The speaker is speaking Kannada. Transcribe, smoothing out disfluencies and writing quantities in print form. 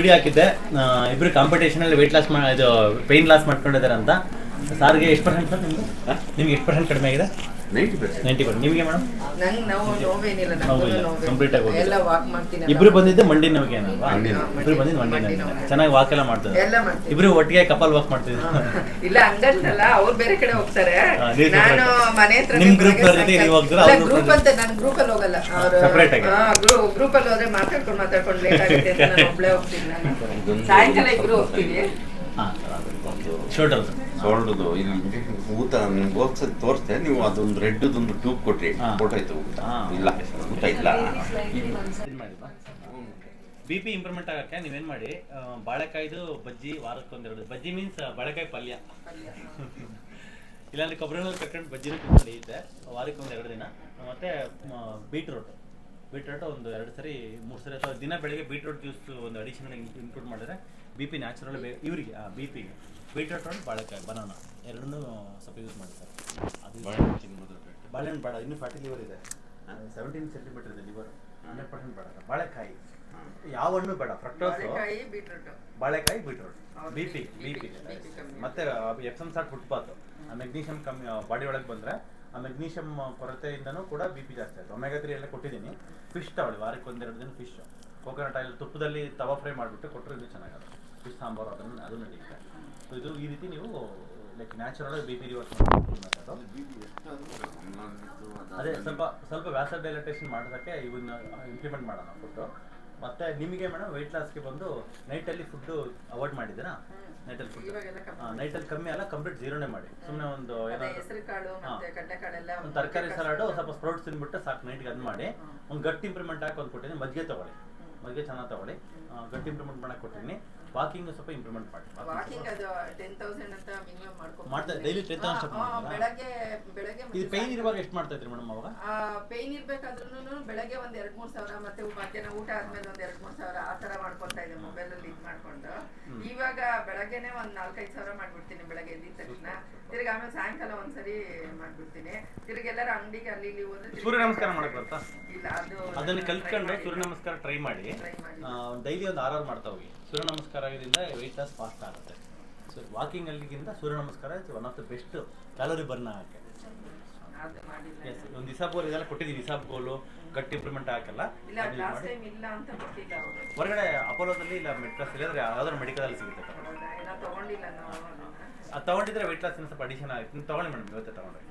ವಿಡಿಯೋ ಹಾಕಿದ್ದೆ ಇಬ್ರು ಕಾಂಪಿಟೇಷನ್ ಅಲ್ಲಿ ವೆಯ್ಟ್ ಲಾಸ್ ಇದು ಪೇನ್ ಲಾಸ್ ಮಾಡ್ಕೊಂಡಿದ್ದಾರೆ ಅಂತ. ಸಾರ್ಗೆ ಎಷ್ಟು ಪರ್ಸೆಂಟ್ ಸರ್ ನಿಮ್ಗೆ ಎಷ್ಟು ಪರ್ಸೆಂಟ್ ಕಡಿಮೆ ಆಗಿದೆ? 90%. ನಿಮಗೆ ಮೇಡಮ್? ಕಂಪ್ಲೀಟ್ ಆಗಿ ಇಬ್ರು ಬಂದಿದ್ದು ಮಂಡಿ ನೋವಿಗೆ ಏನಲ್ವಾ? ಇಬ್ರು ಬಂದಿದ್ದು ಮಂಡಿ ನೋವಿಗೆ. ಚೆನ್ನಾಗಿ ವಾಕ್ ಎಲ್ಲ ಮಾಡ್ತಾರೆ ಇಬ್ರು ಒಟ್ಟಿಗೆ ಕಪಲ್ ವಾಕ್ ಮಾಡ್ತಿದ್ರು. ಇಲ್ಲ ಹಂಗಂತಲ್ಲ, ಅವ್ರು ಬೇರೆ ಕಡೆ ಹೋಗ್ತಾರೆ, ನಾನು ಮನೆ ಹತ್ರ ನಿಮ್ ಗ್ರೂಪ್ ನೀವು ಹೋಗ್ತೀರಾ? ಗ್ರೂಪ್ ಅಂತ ನಾನು ಗ್ರೂಪ್ ಅಲ್ಲಿ ಹೋಗಲ್ಲ, ಸೆಪರೇಟ್ ಆಗಿ ಗ್ರೂಪ್ ಅಲ್ಲಿ ಹೋದ್ರೆ ಮಾತಾಡ್ಕೊಂಡು ಲೇಟ್ ಆಗುತ್ತೆ ಅಂತ ನಾನು ಒಬ್ಳೆ ಹೋಗ್ತೀನಿ. ನಾನು ಸಾಯಂಕಾಲ ಇಬ್ರು ಹೋಗ್ತೀವಿ. ಸೋಲ್ಡ್ದು ಇಲ್ಲಿ ಊತ ನಿಮ್ಗೆ ಹೋಗ್ಸದ್ ತೋರಿಸ್ತೆ, ನೀವು ಅದೊಂದು ರೆಡ್ದೊಂದು ಟ್ಯೂಬ್ ಕೊಟ್ರಿ, ಫೋಟೋ ಆಯ್ತು. ಊತ ಇಲ್ಲ, ಊತ ಇಲ್ಲ. ಬಿ ಪಿ ಇಂಪ್ರೂವ್ಮೆಂಟ್ ಆಗಕ್ಕೆ ನೀವೇನ್ ಮಾಡಿ, ಬಾಳೆಕಾಯ್ದು ಬಜ್ಜಿ ವಾರಕ್ಕೊಂದೆರಡು. ಬಜ್ಜಿ ಮೀನ್ಸ್ ಬಾಳೆಕಾಯಿ ಪಲ್ಯ, ಇಲ್ಲಾಂದ್ರೆ ಕೊಬ್ಬರಿ ಕಟ್ಕೊಂಡು ಬಜ್ಜಿನೂ ನಡೆಯುತ್ತೆ. ವಾರಕ್ಕೊಂದು 2 ದಿನ. ಮತ್ತೆ ಬೀಟ್ರೂಟ್ ಒಂದು 2 ಸರಿ 3 ಸರಿ ಅಥವಾ ದಿನ ಬೆಳಿಗ್ಗೆ ಬೀಟ್ರೂಟ್ ಜ್ಯೂಸ್ ಒಂದು ಅಡಿಷನಲ್ ಇನ್ಕ್ಲೂಡ್ ಮಾಡಿದ್ರೆ ಬಿ ಪಿ ನ್ಯಾಚುರಲ್ ಇವರಿಗೆ ಬಿ ಪಿಗೆ ಬೀಟ್ರೂಟ್ ಒಂದು ಬಾಳೆಕಾಯಿ ಬನಾನ ಎರಡನ್ನೂ ಸ್ವಲ್ಪ ಯೂಸ್ ಮಾಡಿ ಸರ್. ಅದು ಬಾಳೆಹಣ್ಣು ಬೇಡ, ಇನ್ನೂ ಫ್ಯಾಟಿ ಲಿವರ್ ಇದೆ, 17 ಸೆಂಟಿಮೀಟರ್ ಇದೆ ಲಿವರ್, 100% ಬೇಡ. ಬಾಳೆಕಾಯಿ ಯಾವ ಹಣ್ಣು ಬೇಡ, ಫ್ರಕ್ಟೋಸು, ಬಾಳೆಕಾಯಿ, ಬೀಟ್ರೂಟ್ ಬಿ ಪಿ ಮತ್ತೆ ಎಪ್ಸಮ್ ಸಾಲ್ಟ್ ಫುಟ್ಪಾತ್. ಮೆಗ್ನೀಷಿಯಂ ಕಮ್ಮಿ ಬಾಡಿ ಒಳಗೆ ಬಂದರೆ ಆ ಮೆಗ್ನೀಷಿಯಂ ಕೊರತೆಯಿಂದನೂ ಕೂಡ ಬಿ ಪಿ ಜಾಸ್ತಿ ಆಯಿತು. ಒಮೆಗಾ 3 ಎಲ್ಲ ಕೊಟ್ಟಿದ್ದೀನಿ. ಫಿಶ್ ತಗೊಳ್ಳಿ, ವಾರಕ್ಕೆ 1-2 ದಿನ ಫಿಶ್, ಕೋಕೋನಟ್ ಆಯಿಲ್ ತುಪ್ಪದಲ್ಲಿ ತವಾ ಫ್ರೈ ಮಾಡಿಬಿಟ್ಟು ಕೊಟ್ಟರೆ ಇದು ಚೆನ್ನಾಗಲ್ಲ. ಫಿಶ್ ಸಾಂಬಾರು ಅದು ನಡೆಯುತ್ತೆ. ಇದು ಈ ರೀತಿ ನೀವು like natural B P reverse ಮಾಡೋದು. ಅದೇ ಸ್ವಲ್ಪ ವ್ಯಾಸಲ್ ಡೈಲಟೇಷನ್ ಮಾಡೋದಕ್ಕೆ ಇವನ್ನ ಇಂಪ್ಲಿಮೆಂಟ್ ಮಾಡೋಣ ಫುಡ್ಡು. ಮತ್ತು ನಿಮಗೆ ಮೇಡಮ್ ವೆಯ್ಟ್ ಲಾಸ್ಗೆ ಬಂದು ನೈಟಲ್ಲಿ ಫುಡ್ಡು ಅವಾಯ್ಡ್ ಮಾಡಿದ್ದೀರಾ? ನೈಟಲ್ಲಿ ಫುಡ್ ನೈಟಲ್ಲಿ ಕಮ್ಮಿ ಅಲ್ಲ, ಕಂಪ್ಲೀಟ್ ಜೀರೋನೇ ಮಾಡಿ. ಸುಮ್ಮನೆ ಒಂದು ಒಂದು ತರಕಾರಿ ಸಲಾಡು, ಸ್ವಲ್ಪ ಸ್ಪ್ರೌಟ್ಸ್ ತಿಂದ್ಬಿಟ್ಟು ಸಾಕು. ನೈಟ್ಗೆ ಅದು ಮಾಡಿ ಒಂದು ಗಟ್ಟಿ ಇಂಪ್ರೂವ್ಮೆಂಟ್ ಹಾಕಿ ಒಂದು ಕೊಟ್ಟಿದ್ದೀನಿ. ಮಜ್ಜಿಗೆ ತೊಗೊಳ್ಳಿ, ಮಜ್ಜಿಗೆ ಚೆನ್ನಾಗಿ ತೊಗೊಳ್ಳಿ. ಗಟ್ಟಿ ಇಂಪ್ರೂವ್ಮೆಂಟ್ ಮಾಡಕ್ಕೆ ಕೊಟ್ಟಿದ್ದೀನಿ. ವಾಕಿಂಗ್ ಸ್ವಲ್ಪ ಇಂಪ್ರೂವ್ಮೆಂಟ್ ಮಾಡಿ. ಮಾಡ್ತಾರೆ ಡೈಲಿ 10,000 ಇದು ಪೇನ್ ಇರುವಾಗ ಎಷ್ಟು ಮಾಡ್ತಾ ಇದ್ರಿ ಮೇಡಮ್ ಅವಾಗ? ಪೇನ್ ಇರ್ಬೇಕಾದ್ರೂ ಬೆಳಗ್ಗೆ 1-2-3 ಸಾವಿರ, ಮತ್ತೆ ಮಧ್ಯಾಹ್ನ ಊಟ ಆದ್ಮೇಲೆ 1-2-3 ಸಾವಿರ ಆ ತರ ಮಾಡ್ಕೊಂತ ಇದ್ದೆ ಮೊಬೈಲ್ ಅಲ್ಲಿ ಇದು ಮಾಡ್ಕೊಂಡು. ಇವಾಗ ಬೆಳಗ್ಗೆನೆ 4-5 ಸಾವಿರ ಮಾಡ್ಬಿಡ್ತೀನಿ ಬೆಳಗ್ಗೆ ಎದ್ದಿದ ತಕ್ಷಣ. ತಿರ್ಗಿ ಆಮೇಲೆ ಸಾಯಂಕಾಲ ಒಂದ್ಸರಿ ಮಾಡ್ಬಿಡ್ತೀನಿ. ತಿರ್ಗಿ ಎಲ್ಲಾರು ಅಂಗಡಿಗೆ ಅಲ್ಲಿ ಇಲ್ಲಿ ಹೋದ್ರೆ ಸೂರ್ಯ ನಮಸ್ಕಾರ ಮಾಡಕ್ ಬರ್ತಾ? ಇಲ್ಲ, ಅದನ್ನ ಕಲ್ತ್ಕೊಂಡು ಸೂರ್ಯ ನಮಸ್ಕಾರ ಟ್ರೈ ಮಾಡಿ. ಡೈಲಿ ಒಂದು 6 ಮಾಡ್ತಾ ಹೋಗಿ. ಸೂರ್ಯ ನಮಸ್ಕಾರ ಆಗೋದ್ರಿಂದ ವೆಯ್ಟ್ ಲಾಸ್ ಫಾಸ್ಟ್ ಆಗುತ್ತೆ. ಸೊ ವಾಕಿಂಗ್ ಅಲ್ಲಿಗಿಂತ Surya Namaskar one of the best calorie burn ಆಗಕ್ಕೆ. ಎಸ್, ಒಂದು ಹಿಸಾಬ್ ಇದೆಲ್ಲ ಕೊಟ್ಟಿದ್ದೀವಿ. ಹಿಸಾಬ್ ಗೋಲು ಗಟ್ಟಿ ಇಂಪ್ರೂವ್ಮೆಂಟ್ ಹಾಕಲ್ಲ. ಹೊರಗಡೆ ಅಪೋಲೋದಲ್ಲಿ ಇಲ್ಲ ಮೆಟ್ರಸ್ ಇಲ್ಲದ್ರೆ ಯಾವ್ದಾದ್ರು ಮೆಡಿಕಲ್ ಸಿಗುತ್ತೆ. ಅದು ತಗೊಂಡಿದ್ರೆ ವೆಯ್ಟ್ ಲಾಸ್ ಸ್ವಲ್ಪ ಅಡಿಷನ್ ಆಗುತ್ತೆ. ತಗೊಳ್ಳಿ ಮೇಡಮ್, ಇವತ್ತೇ ತಗೊಂಡ್ರೆ.